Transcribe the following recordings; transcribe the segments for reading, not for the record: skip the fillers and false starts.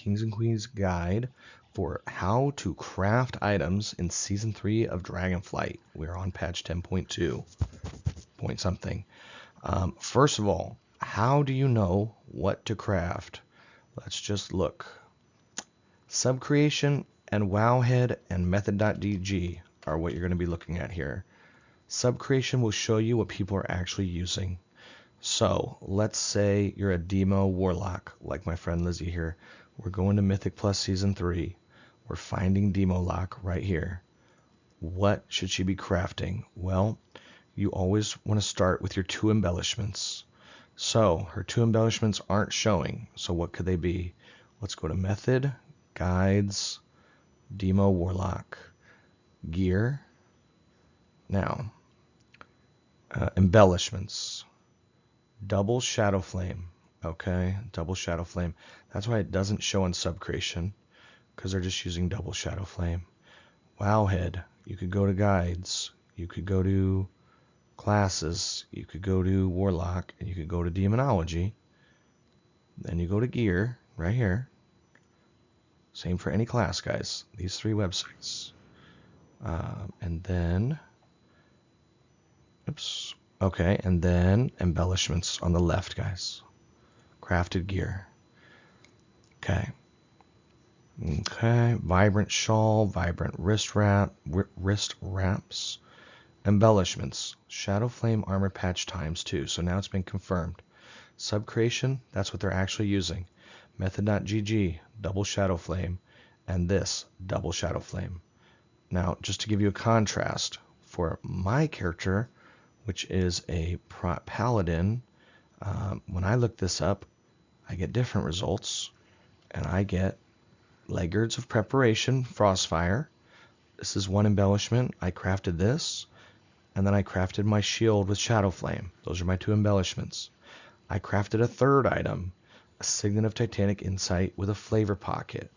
Kings and Queens guide for how to craft items in Season 3 of Dragonflight. We're on patch 10.2 point something. First of all, how do you know what to craft? Let's just look. Subcreation and Wowhead and method.dg are what you're going to be looking at here. Subcreation will show you what people are actually using. So let's say you're a demo warlock, like my friend Lizzie here. We're going to Mythic Plus Season 3. We're finding demo lock right here. What should she be crafting? Well, you always want to start with your 2 embellishments. So her 2 embellishments aren't showing. So what could they be? Let's go to Method, Guides, Demo Warlock, Gear. Now, embellishments. Double Shadow Flame. Okay, double Shadow Flame. That's why it doesn't show on Subcreation, because they're just using double Shadow Flame. Wowhead. You could go to Guides. You could go to Classes. You could go to Warlock, and you could go to Demonology. Then you go to Gear, right here. Same for any class, guys. These 3 websites. And then, oops. Okay, and then embellishments on the left, guys. Crafted gear. Okay. Okay, vibrant shawl, vibrant wrist wraps, embellishments, Shadow Flame armor patch ×2. So now it's been confirmed. Subcreation, that's what they're actually using. Method.gg, double Shadow Flame, and this double Shadow Flame. Now, just to give you a contrast, for my character, which is a paladin, when I look this up, I get different results, and I get Laggards of Preparation, Frostfire. This is 1 embellishment. I crafted this, and then I crafted my shield with Shadow Flame. Those are my 2 embellishments. I crafted a 3rd item, a Signet of Titanic Insight with a Flavor Pocket.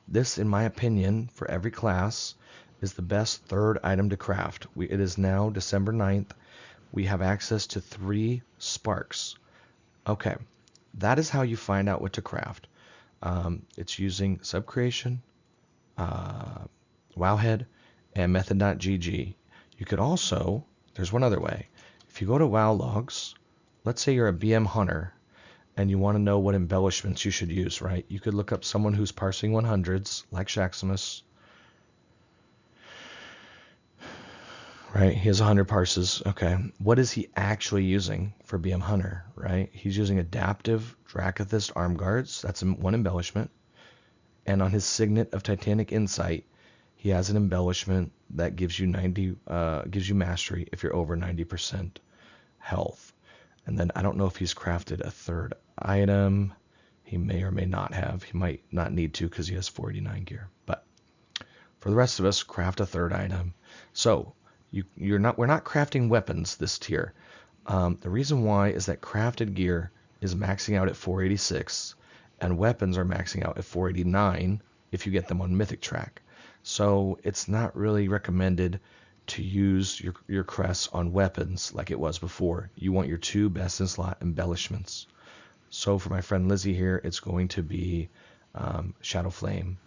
This, in my opinion, for every class, is the best 3rd item to craft. It is now December 9th. We have access to 3 sparks. Okay, that is how you find out what to craft. It's using Subcreation, Wowhead, and method.gg. You could also, there's one other way. If you go to WoW logs, let's say you're a BM hunter, and you want to know what embellishments you should use, right? You could look up someone who's parsing 100s, like Shaximus. Right, he has 100 parses. Okay, what is he actually using for BM Hunter, right? He's using Adaptive Dracothist Arm Guards. That's 1 embellishment. And on his Signet of Titanic Insight, he has an embellishment that gives you gives you mastery if you're over 90% health. And then I don't know if he's crafted a 3rd item. He may or may not have. He might not need to because he has 489 gear. But for the rest of us, craft a 3rd item. So we're not crafting weapons this tier. The reason why is that crafted gear is maxing out at 486, and weapons are maxing out at 489 if you get them on Mythic Track. So it's not really recommended to use your crests on weapons like it was before. You want your 2 best in slot embellishments. So for my friend Lizzie here, it's going to be Shadow Flame.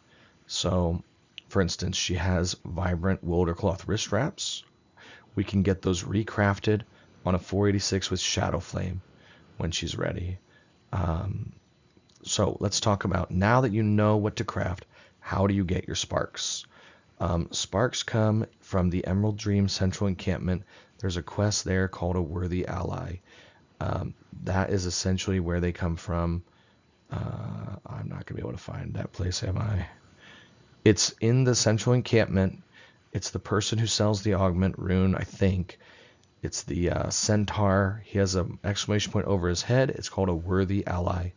So, for instance, she has vibrant Wilder Cloth wrist wraps. We can get those recrafted on a 486 with Shadow Flame when she's ready. So let's talk about, now that you know what to craft, how do you get your sparks? Sparks come from the Emerald Dream Central Encampment. There's a quest there called A Worthy Ally. That is essentially where they come from. I'm not going to be able to find that place, am I? It's in the Central Encampment. It's the person who sells the augment rune, I think. It's the centaur. He has an exclamation point over his head. It's called A Worthy Ally.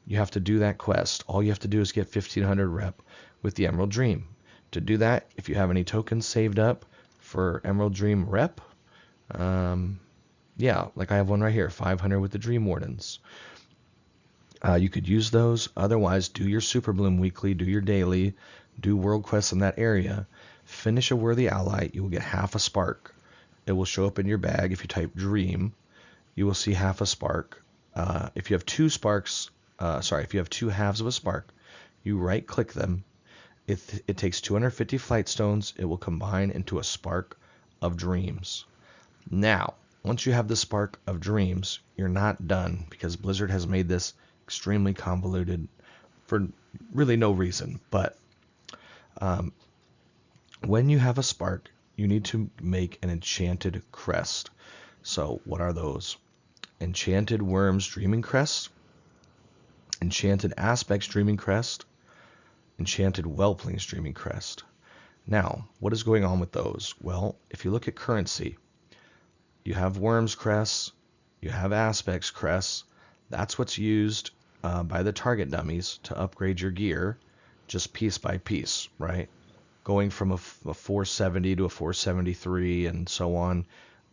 You have to do that quest. All you have to do is get 1500 rep with the Emerald Dream. To do that, if you have any tokens saved up for Emerald Dream rep, yeah, like I have one right here, 500 with the Dream Wardens. You could use those. Otherwise, do your Super Bloom weekly, do your daily, do world quests in that area. Finish A Worthy Ally, you will get half a spark. It will show up in your bag if you type Dream. You will see half a spark. If you have 2 sparks, if you have 2 halves of a spark, You right click them. It takes 250 flight stones. It will combine into a spark of dreams. Now, once you have the spark of dreams, you're not done, because Blizzard has made this extremely convoluted for really no reason. But when you have a spark, you need to make an enchanted crest. So what are those? Enchanted Worms Dreaming Crest, Enchanted Aspects Dreaming Crest, Enchanted Whelplings Dreaming Crest. Now, what is going on with those? Well, if you look at currency, you have Worms Crests, you have Aspects Crests. That's what's used by the target dummies to upgrade your gear, just piece by piece, right? Going from a 470 to a 473 and so on,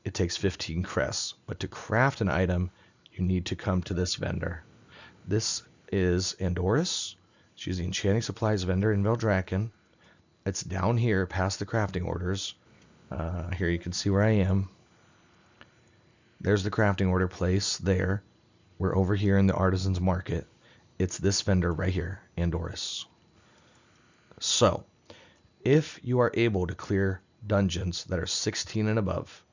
it takes 15 crests. But to craft an item, you need to come to this vendor. This is Andoris. She's the Enchanting Supplies vendor in Veldraken. It's down here past the crafting orders. Here you can see where I am. There's the crafting order place there. We're over here in the Artisan's Market. It's this vendor right here, Andoris. So, if you are able to clear dungeons that are 16 and above,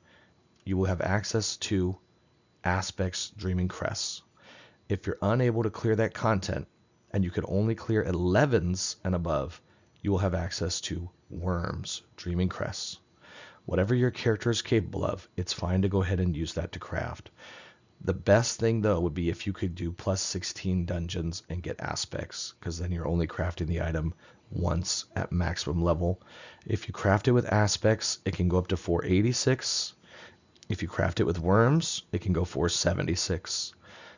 you will have access to Aspects Dreaming Crests. If you're unable to clear that content, and you can only clear 11s and above, you will have access to Worms Dreaming Crests. Whatever your character is capable of, it's fine to go ahead and use that to craft. The best thing, though, would be if you could do plus 16 dungeons and get aspects, because then you're only crafting the item once at maximum level. If you craft it with aspects, it can go up to 486. If you craft it with worms, it can go 476.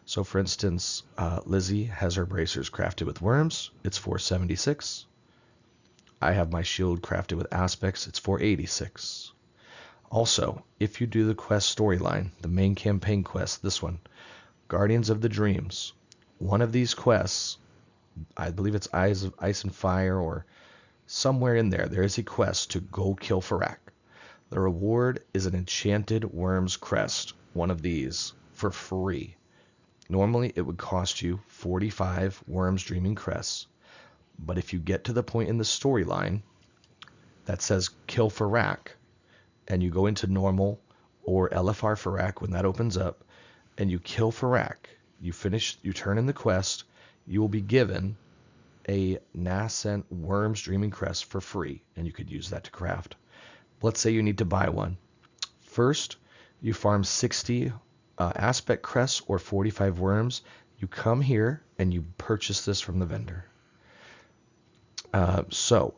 So for instance, Lizzie has her bracers crafted with worms. It's 476. I have my shield crafted with aspects. It's 486. Also, if you do the quest storyline, the main campaign quest, this one, Guardians of the Dreams, one of these quests, I believe it's Eyes of Ice and Fire, or somewhere in there, there is a quest to go kill Farak. The reward is an enchanted worm's crest, one of these, for free. Normally, it would cost you 45 worms dreaming crests. But if you get to the point in the storyline that says kill Farak, and you go into normal or LFR Farak when that opens up, and you kill Farak, you turn in the quest, you will be given a nascent worms dreaming crest for free, and you could use that to craft. Let's say you need to buy one. First, you farm 60 aspect crests or 45 worms. You come here and you purchase this from the vendor. So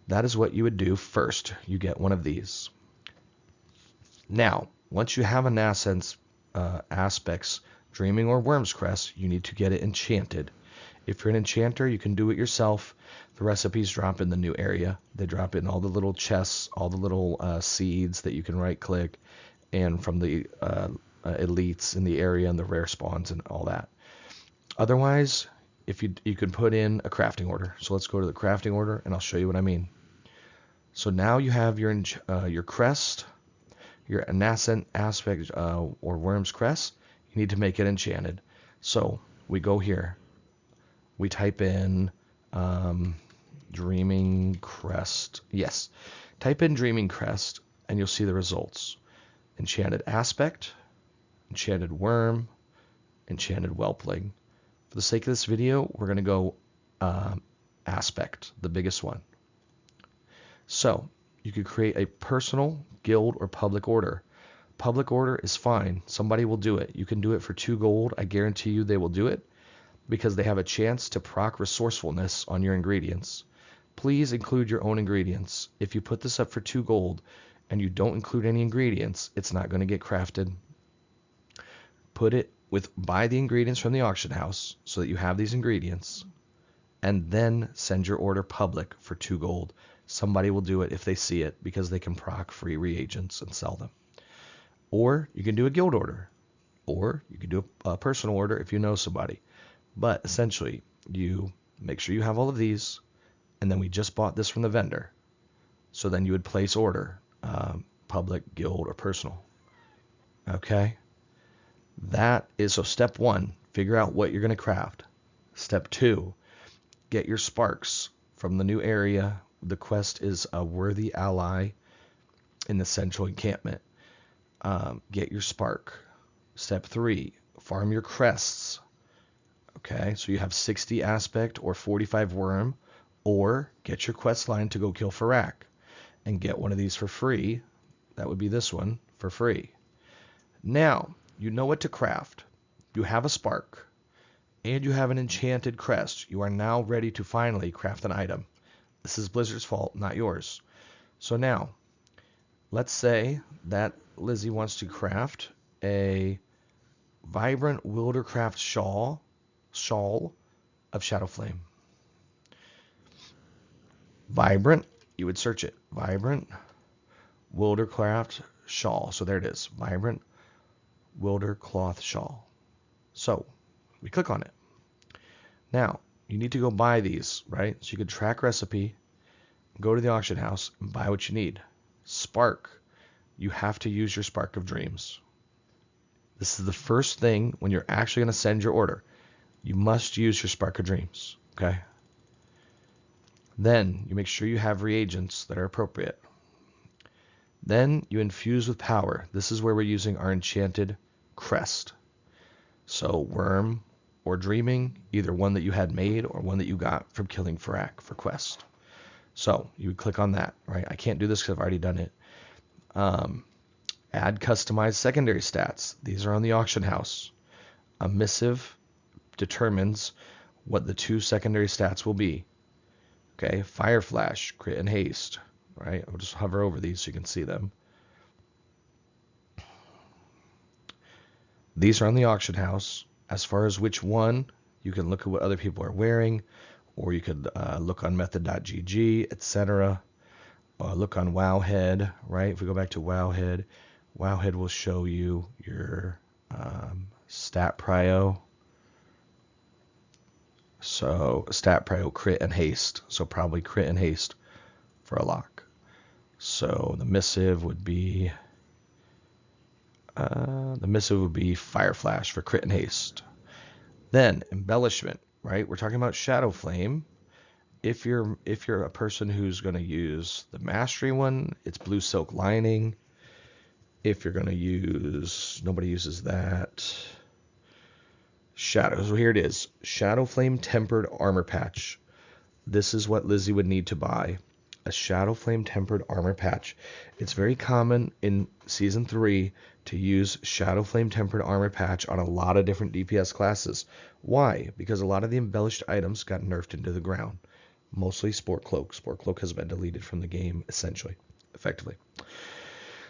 that is what you would do first. You get one of these. Now, once you have a nascent aspects dreaming or worms crest, you need to get it enchanted. If you're an enchanter, you can do it yourself. The recipes drop in the new area. They drop in all the little chests, all the little seeds that you can right click, and from the elites in the area and the rare spawns and all that. Otherwise, if you can put in a crafting order. So let's go to the crafting order and I'll show you what I mean. So now you have your crest, your nascent aspect or worm's crest. You need to make it enchanted. So we go here. We type in Dreaming Crest. Yes. Type in Dreaming Crest and you'll see the results. Enchanted Aspect, Enchanted Worm, Enchanted Whelpling. For the sake of this video, we're going to go Aspect, the biggest one. So you could create a personal, guild, or public order. Public order is fine. Somebody will do it. You can do it for 2 gold. I guarantee you they will do it, because they have a chance to proc resourcefulness on your ingredients. Please include your own ingredients. If you put this up for 2 gold and you don't include any ingredients, it's not going to get crafted. Buy the ingredients from the auction house so that you have these ingredients, and then send your order public for 2 gold. Somebody will do it if they see it, because they can proc free reagents and sell them. Or you can do a guild order, or you can do a personal order if you know somebody. But essentially, you make sure you have all of these, and then we just bought this from the vendor. So then you would place order, public, guild, or personal. Okay? So step 1, figure out what you're going to craft. Step 2, get your sparks from the new area. The quest is a worthy ally in the central encampment. Get your spark. Step 3, farm your crests. Okay, so you have 60 aspect or 45 worm, or get your quest line to go kill Farak and get one of these for free. That would be this one for free. Now, you know what to craft. You have a spark, and you have an enchanted crest. You are now ready to finally craft an item. This is Blizzard's fault, not yours. So now, let's say that Lizzie wants to craft a vibrant Wildercraft shawl of Shadowflame. Vibrant, you would search it. Vibrant Wildercraft shawl. So there it is. Vibrant Wilder cloth shawl. So we click on it. Now you need to go buy these, right? So you could track recipe, go to the auction house, and buy what you need. Spark. You have to use your Spark of Dreams. This is the first thing when you're actually going to send your order. You must use your Spark of Dreams, okay? Then you make sure you have reagents that are appropriate. Then you infuse with power. This is where we're using our enchanted crest. So worm or dreaming, either one that you had made or one that you got from killing Farak for quest. So you would click on that, right? I can't do this because I've already done it. Add customized secondary stats. These are on the auction house. A missive determines what the 2 secondary stats will be. Okay, Fire Flash, crit and haste. Right, I'll just hover over these so you can see them. These are on the auction house. As far as which one, you can look at what other people are wearing, or you could look on method.gg, etc. Look on Wowhead, right? If we go back to Wowhead, Wowhead will show you your stat prio. So stat prio, crit and haste. So probably crit and haste for a lock. So the missive would be Fire Flash for crit and haste. Then embellishment, right? We're talking about Shadowflame. If you're a person who's going to use the mastery one, it's blue silk lining. If you're going to use, nobody uses that. Shadows. So here it is. Shadowflame tempered armor patch. This is what Lizzie would need to buy. A Shadowflame tempered armor patch. It's very common in Season 3 to use Shadowflame tempered armor patch on a lot of different DPS classes. Why? Because a lot of the embellished items got nerfed into the ground. Mostly Sport Cloak. Sport Cloak has been deleted from the game, essentially, effectively.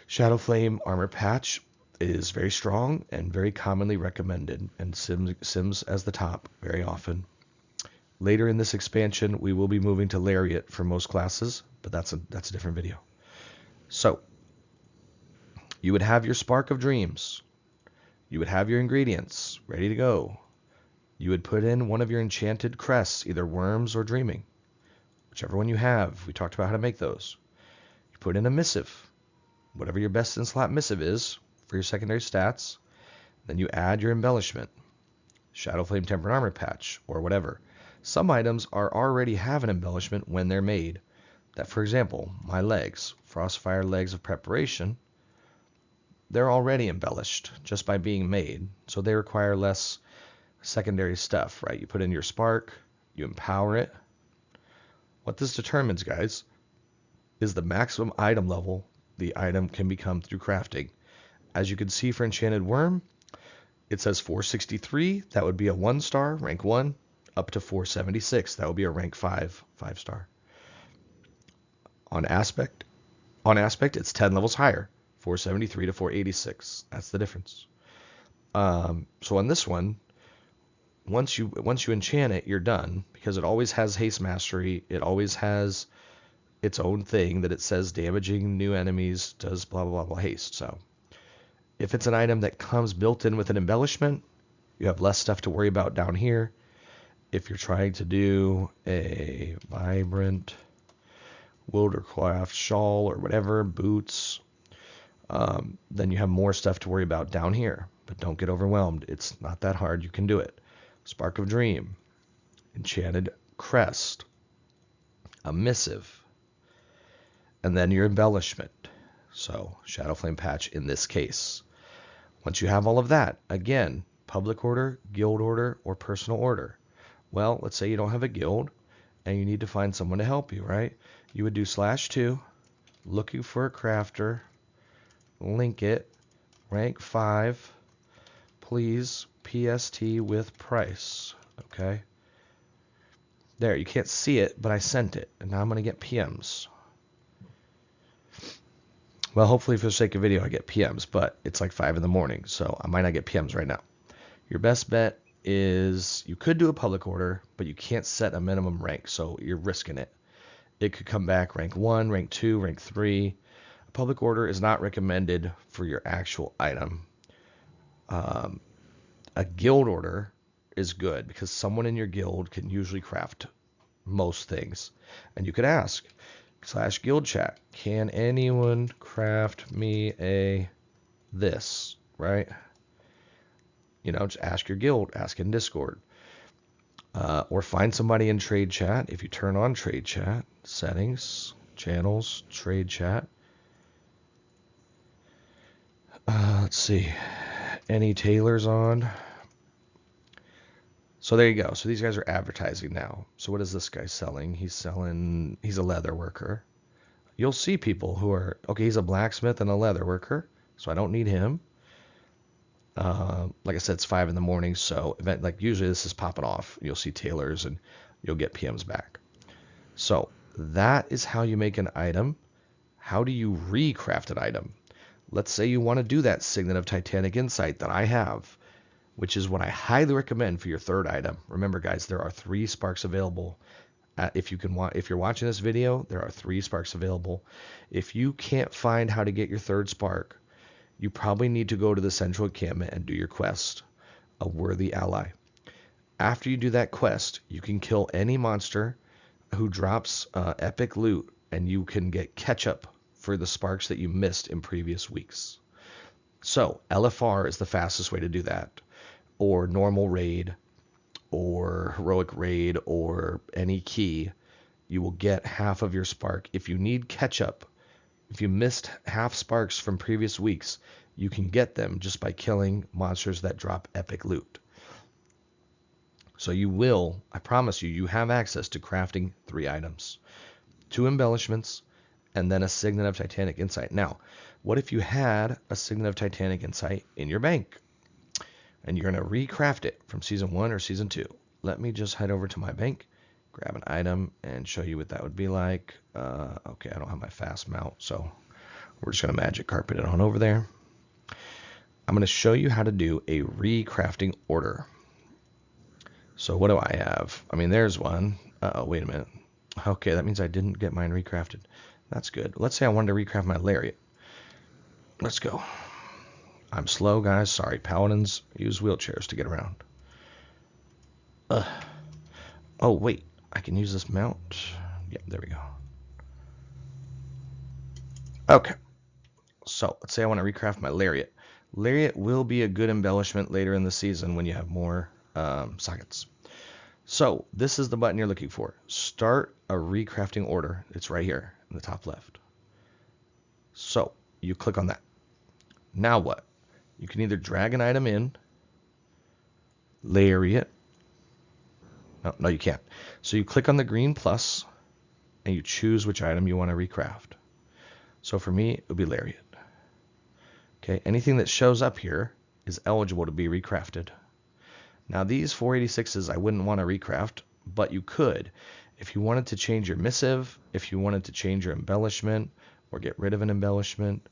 Shadowflame armor patch is very strong and very commonly recommended, and Sims as the top very often. Later in this expansion, we will be moving to Lariat for most classes, but that's a different video. So, you would have your Spark of Dreams. You would have your ingredients ready to go. You would put in one of your enchanted crests, either worms or dreaming. Whichever one you have. We talked about how to make those. You put in a missive. Whatever your best in slot missive is for your secondary stats. Then you add your embellishment. Shadowflame tempered armor patch or whatever. Some items already have an embellishment when they're made. That, for example, my legs, Frostfire legs of preparation, they're already embellished just by being made, so they require less secondary stuff, right? You put in your spark, you empower it. What this determines, guys, is the maximum item level the item can become through crafting. As you can see for Enchanted Worm, it says 463, that would be a 1-star, rank 1. Up to 476. That would be a rank 5, 5-star. On aspect, it's 10 levels higher, 473 to 486. That's the difference. So on this one, once you enchant it, you're done because it always has haste mastery. It always has its own thing that it says damaging new enemies does blah blah blah haste. So if it's an item that comes built in with an embellishment, you have less stuff to worry about down here. If you're trying to do a vibrant Wildercraft shawl or whatever, boots, then you have more stuff to worry about down here. But don't get overwhelmed. It's not that hard. You can do it. Spark of Dream, enchanted crest, a missive, and then your embellishment. So Shadow Flame Patch in this case. Once you have all of that, again, public order, guild order, or personal order. Well, let's say you don't have a guild and you need to find someone to help you, right? You would do /2, looking for a crafter, link it, rank 5, please, PST with price, okay? There, you can't see it, but I sent it, and now I'm going to get PMs. Well, hopefully for the sake of video I get PMs, but it's like 5 in the morning, so I might not get PMs right now. Your best bet is you could do a public order, but you can't set a minimum rank, so you're risking it. It could come back rank 1, rank 2, rank 3. A public order is not recommended for your actual item. A guild order is good because someone in your guild can usually craft most things. And you could ask, /guild chat, can anyone craft me a this, right? You know, just ask your guild, ask in Discord. Or find somebody in trade chat. If you turn on trade chat, settings, channels, trade chat. Let's see, any tailors on? So there you go. So these guys are advertising now. So what is this guy selling? He's a leather worker. You'll see people who are, okay, he's a blacksmith and a leather worker, so I don't need him. Like I said, it's 5 in the morning, so like usually this is popping off. You'll see tailors and you'll get PMs back. So that is how you make an item. How do you recraft an item? Let's say you want to do that Signet of Titanic Insight that I have, which is what I highly recommend for your third item. Remember, guys, there are 3 sparks available. If you're watching this video, there are 3 sparks available. If you can't find how to get your third spark, you probably need to go to the central encampment and do your quest, a worthy ally. After you do that quest, you can kill any monster who drops epic loot, and you can get catch-up for the sparks that you missed in previous weeks. So LFR is the fastest way to do that, or normal raid, or heroic raid, or any key. You will get half of your spark. If you need catch-up, if you missed half sparks from previous weeks, you can get them just by killing monsters that drop epic loot. So you will, I promise you, you have access to crafting 3 items, 2 embellishments, and then a Signet of Titanic Insight. Now, what if you had a Signet of Titanic Insight in your bank, and you're going to recraft it from Season 1 or Season 2? Let me just head over to my bank, grab an item, and show you what that would be like. Okay, I don't have my fast mount, so we're just going to magic carpet it on over there. I'm going to show you how to do a recrafting order. So what do I have? I mean, there's one. Wait a minute. Okay, that means I didn't get mine recrafted. That's good. Let's say I wanted to recraft my lariat. Let's go. I'm slow, guys. Sorry. Paladins use wheelchairs to get around. Oh, wait. I can use this mount. Yeah, there we go. Okay. So let's say I want to recraft my lariat. Lariat will be a good embellishment later in the season when you have more sockets. So this is the button you're looking for. Start a recrafting order. It's right here in the top left. So you click on that. Now what? You can either drag an item in, lariat. No, you can't. So you click on the green plus and you choose which item you want to recraft. So for me, it would be lariat. Okay, anything that shows up here is eligible to be recrafted. Now these 486s I wouldn't want to recraft, but you could. If you wanted to change your missive, if you wanted to change your embellishment or get rid of an embellishment,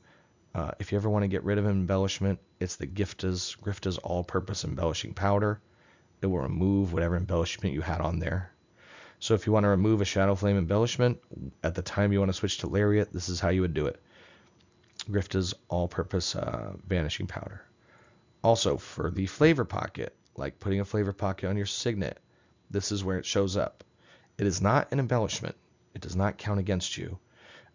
if you ever want to get rid of an embellishment, it's the Grifta's all-purpose embellishing powder. It will remove whatever embellishment you had on there. So if you want to remove a Shadow Flame embellishment, at the time you want to switch to lariat, this is how you would do it. Grifta's all-purpose vanishing powder. Also, for the flavor pocket, like putting a flavor pocket on your signet, this is where it shows up. It is not an embellishment. It does not count against you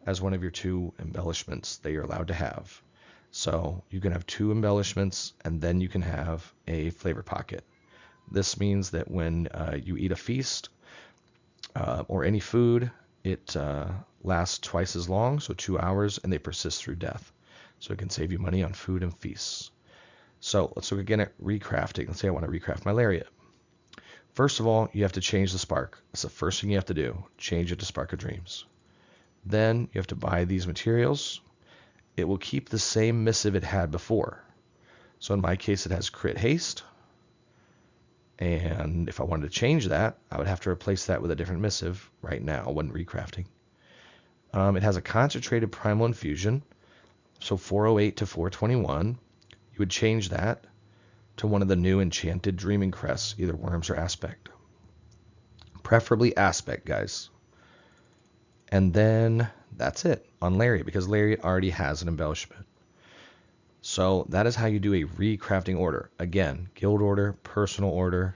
as one of your 2 embellishments that you're allowed to have. So you can have 2 embellishments and then you can have a flavor pocket. This means that when you eat a feast, or any food, it lasts twice as long, so 2 hours, and they persist through death. So it can save you money on food and feasts. So let's look again at recrafting. Let's say I want to recraft my lariat. First of all, you have to change the spark. That's the first thing you have to do. Change it to Spark of Dreams. Then you have to buy these materials. It will keep the same missive it had before. So in my case, it has crit haste. And if I wanted to change that, I would have to replace that with a different missive right now when recrafting. It has a concentrated primal infusion. So 408 to 421. You would change that to one of the new enchanted dreaming crests, either worms or aspect. Preferably aspect, guys. And then that's it on Lariat, because Lariat already has an embellishment. So that is how you do a recrafting order. Again, guild order, personal order,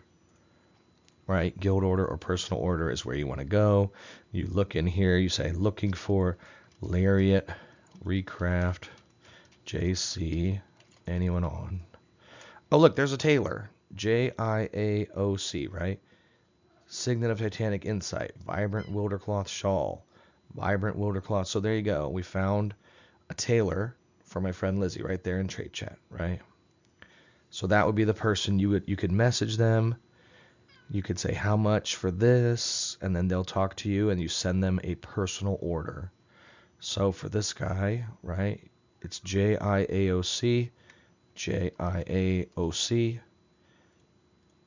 right? Guild order or personal order is where you want to go. You look in here, you say looking for Lariat, recraft, JC, anyone on. Oh, look, there's a tailor. JIAOC, right? Signet of Titanic Insight, Vibrant Wildercloth Shawl, Vibrant Wildercloth. So there you go. We found a tailor for my friend Lizzie right there in trade chat, right? So that would be the person you could message them. You could say how much for this, and then they'll talk to you, and you send them a personal order. So for this guy, right, it's JIAOC, JIAOC.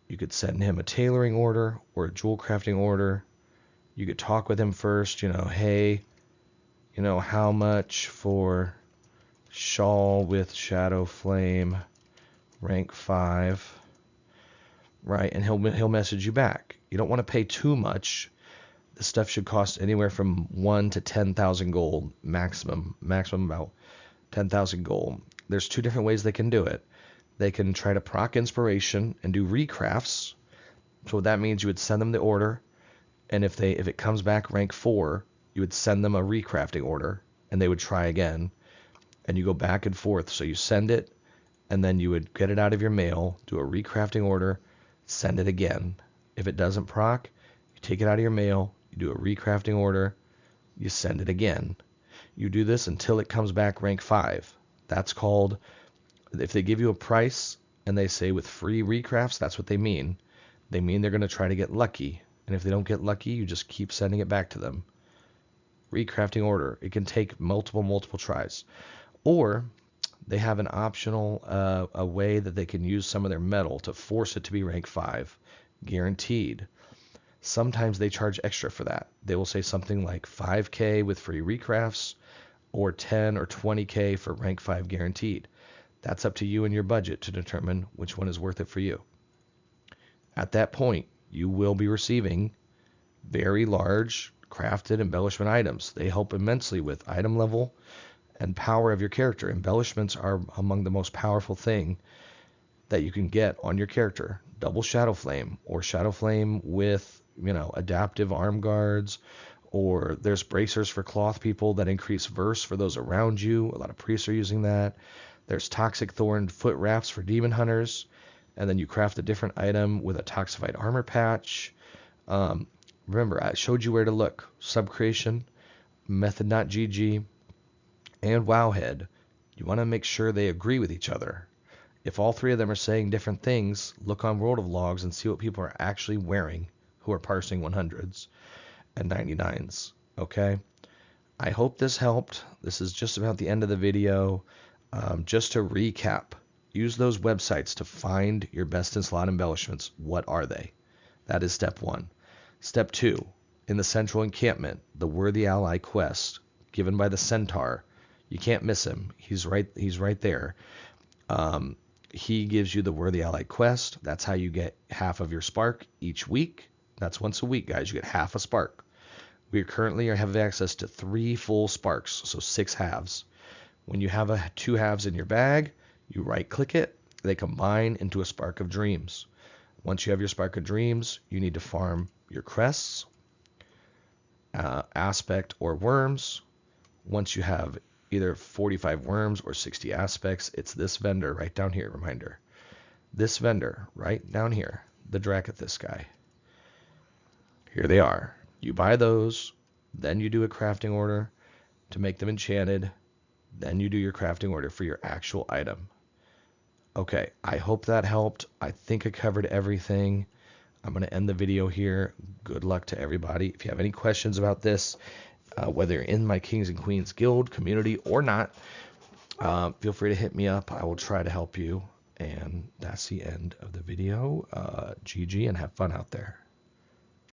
You could send him a tailoring order or a jewel crafting order. You could talk with him first, hey, how much for shawl with shadow flame, rank 5, right? And he'll message you back. You don't want to pay too much. This stuff should cost anywhere from 1 to 10,000 gold maximum about 10,000 gold. There's 2 different ways they can do it. They can try to proc inspiration and do recrafts. So what that means, you would send them the order, and if it comes back rank 4, you would send them a recrafting order, and they would try again, and you go back and forth. So you send it, and then you would get it out of your mail, do a recrafting order, send it again. If it doesn't proc, you take it out of your mail, you do a recrafting order, you send it again. You do this until it comes back rank 5. That's called, if they give you a price and they say with free recrafts, that's what they mean. They mean they're going to try to get lucky. And if they don't get lucky, you just keep sending it back to them. Recrafting order. It can take multiple tries. Or they have an optional a way that they can use some of their metal to force it to be rank 5. Guaranteed. Sometimes they charge extra for that. They will say something like 5k with free recrafts, or 10 or 20k for rank 5 guaranteed. That's up to you and your budget to determine which one is worth it for you. At that point, you will be receiving very large crafted embellishment items. They help immensely with item level and power of your character. Embellishments are among the most powerful thing that you can get on your character. Double Shadow Flame, or Shadow Flame with, adaptive arm guards, or there's bracers for cloth people that increase verse for those around you. A lot of priests are using that. There's Toxic Thorn foot wraps for demon hunters, and then you craft a different item with a toxified armor patch. Remember, I showed you where to look. Subcreation, Method.gg, and Wowhead. You want to make sure they agree with each other. If all 3 of them are saying different things, look on World of Logs and see what people are actually wearing who are parsing 100s and 99s. Okay? I hope this helped. This is just about the end of the video. Just to recap, use those websites to find your best in slot embellishments. What are they? That is step 1. Step 2, in the central encampment, the Worthy Ally quest given by the Centaur. You can't miss him. He's right there. He gives you the Worthy Ally quest. That's how you get half of your spark each week. That's once a week, guys. You get half a spark. We currently have access to 3 full sparks, so 6 halves. When you have 2 halves in your bag, you right-click it. They combine into a Spark of Dreams. Once you have your Spark of Dreams, you need to farm your crests, aspect, or worms. Once you have either 45 worms or 60 aspects, it's this vendor right down here, reminder. This vendor right down here, the Dracothis guy. Here they are. You buy those, then you do a crafting order to make them enchanted, then you do your crafting order for your actual item. Okay, I hope that helped. I think I covered everything. I'm going to end the video here. Good luck to everybody. If you have any questions about this, whether you're in my Kings and Queens Guild community or not, feel free to hit me up. I will try to help you. And that's the end of the video. GG, and have fun out there.